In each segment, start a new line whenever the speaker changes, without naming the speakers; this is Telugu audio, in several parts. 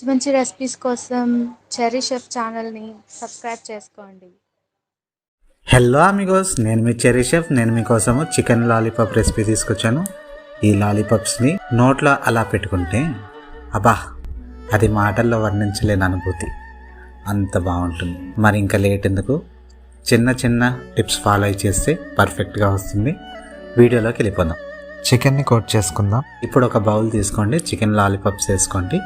మంచి మంచి రెసిపీస్ కోసం చెర్రీ షెఫ్ ఛానల్ని సబ్స్క్రైబ్ చేసుకోండి.
హలో అమిగోస్, నేను మీ చెర్రీ షెఫ్. నేను మీకోసము చికెన్ లాలీపాప్ రెసిపీ తీసుకొచ్చాను. ఈ లాలీపాప్స్ని నోట్లో అలా పెట్టుకుంటే అబ్బా, అది మాటల్లో వర్ణించలేని అనుభూతి, అంత బాగుంటుంది. మరి ఇంకా లేట్ ఎందుకు, చిన్న చిన్న టిప్స్ ఫాలో చేస్తే పర్ఫెక్ట్గా వస్తుంది. వీడియోలోకి వెళ్ళిపోదాం. చికెన్ని కోట్ చేసుకుందాం. ఇప్పుడు ఒక బౌల్ తీసుకోండి, చికెన్ లాలీపాప్స్ వేసుకోండి.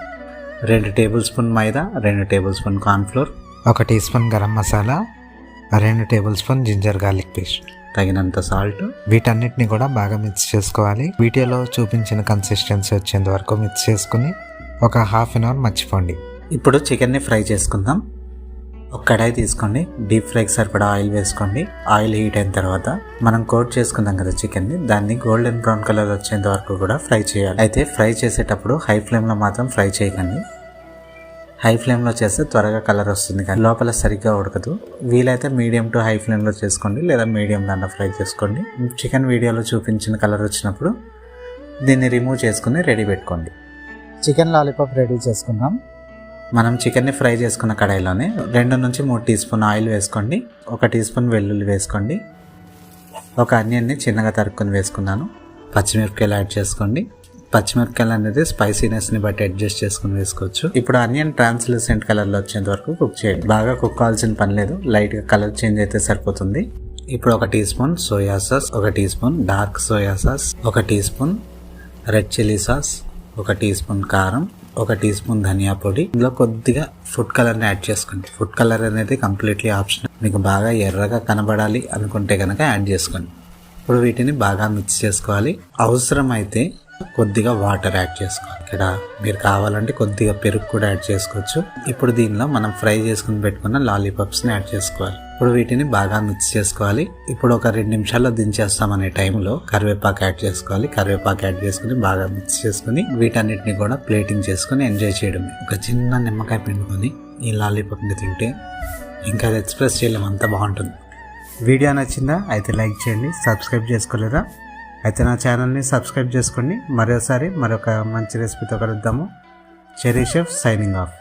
2 tablespoon maida, 2 tablespoon cornflour, 1 teaspoon garam masala, 2 tablespoon ginger garlic paste, తగినంత సాల్ట్. వీటన్నిటిని కూడా బాగా మిక్స్ చేసుకోవాలి. వీడియోలో చూపించిన కన్సిస్టెన్సీ వచ్చేంత వరకు మిక్స్ చేసుకుని ఒక హాఫ్ అన్ అవర్ మర్చిపోండి. ఇప్పుడు చికెన్ని ఫ్రై చేసుకుందాం. ఒక కడాయి తీసుకోండి, డీప్ ఫ్రైకి సరిపడా ఆయిల్ వేసుకోండి. ఆయిల్ హీట్ అయిన తర్వాత మనం కోట్ చేసుకుందాం కదా చికెన్ని, దాన్ని గోల్డెన్ బ్రౌన్ కలర్ వచ్చేంత వరకు కూడా ఫ్రై చేయాలి. అయితే ఫ్రై చేసేటప్పుడు హై ఫ్లేమ్లో మాత్రం ఫ్రై చేయకండి. హై ఫ్లేమ్లో చేస్తే త్వరగా కలర్ వస్తుంది కానీ లోపల సరిగ్గా ఉడకదు. వీలైతే మీడియం టు హై ఫ్లేమ్లో చేసుకోండి, లేదా మీడియం దాంట్లో ఫ్రై చేసుకోండి. చికెన్ వీడియోలో చూపించిన కలర్ వచ్చినప్పుడు దీన్ని రిమూవ్ చేసుకుని రెడీ పెట్టుకోండి. చికెన్ లాలీపాప్ రెడీ చేసుకుందాం. మనం చికెన్ని ఫ్రై చేసుకున్న కడాయిలోనే 2 నుంచి 3 టీ స్పూన్ ఆయిల్ వేసుకోండి. 1 టీ స్పూన్ వెల్లుల్లి వేసుకోండి. ఒక ఆనియన్ని చిన్నగా తరుక్కొని వేసుకున్నాను. పచ్చిమిరపకాయలు యాడ్ చేసుకోండి. పచ్చిమిరపకాయలు అనేది స్పైసీనెస్ని బట్టి అడ్జస్ట్ చేసుకుని వేసుకోవచ్చు. ఇప్పుడు ఆనియన్ ట్రాన్స్లూసెంట్ కలర్లో వచ్చేంత వరకు కుక్ చేయండి. బాగా కుక్ కావాల్సిన పని లేదు, లైట్గా కలర్ చేంజ్ అయితే సరిపోతుంది. ఇప్పుడు 1 teaspoon soya sauce, 1 teaspoon dark soya sauce, 1 teaspoon red chilli sauce, 1 teaspoon కారం, 1 టీ స్పూన్ ధనియా పొడి. ఇందులో కొద్దిగా ఫుడ్ కలర్ని యాడ్ చేసుకోండి. ఫుడ్ కలర్ అనేది కంప్లీట్లీ ఆప్షనల్. మీకు బాగా ఎర్రగా కనబడాలి అనుకుంటే కనుక యాడ్ చేసుకోండి. ఇప్పుడు వీటిని బాగా మిక్స్ చేసుకోవాలి. అవసరం అయితే కొద్దిగా వాటర్ యాడ్ చేసుకోవాలి. ఇక్కడ మీరు కావాలంటే కొద్దిగా పెరుగు కూడా యాడ్ చేసుకోవచ్చు. ఇప్పుడు దీనిలో మనం ఫ్రై చేసుకుని పెట్టుకున్న లాలీపాప్స్ని యాడ్ చేసుకోవాలి. ఇప్పుడు వీటిని బాగా మిక్స్ చేసుకోవాలి. ఇప్పుడు ఒక 2 నిమిషాల్లో దించేస్తామనే టైంలో కరివేపాకు యాడ్ చేసుకోవాలి. కరివేపాకు యాడ్ చేసుకుని బాగా మిక్స్ చేసుకుని వీటన్నిటిని కూడా ప్లేటింగ్ చేసుకుని ఎంజాయ్ చేయడమే. ఒక చిన్న నిమ్మకాయ పిండుకొని ఈ లాలీపాప్ని తింటే ఇంకా అది ఎక్స్ప్రెస్ చేయలేం, అంత బాగుంటుంది. వీడియో నచ్చిందా? అయితే లైక్ చేయండి. సబ్స్క్రైబ్ చేసుకోలేదా? అయితే నా ఛానల్ని సబ్స్క్రైబ్ చేసుకోండి. మరోసారి మరొక మంచి రెసిపీతో కలుద్దాము. Cherry chef signing off.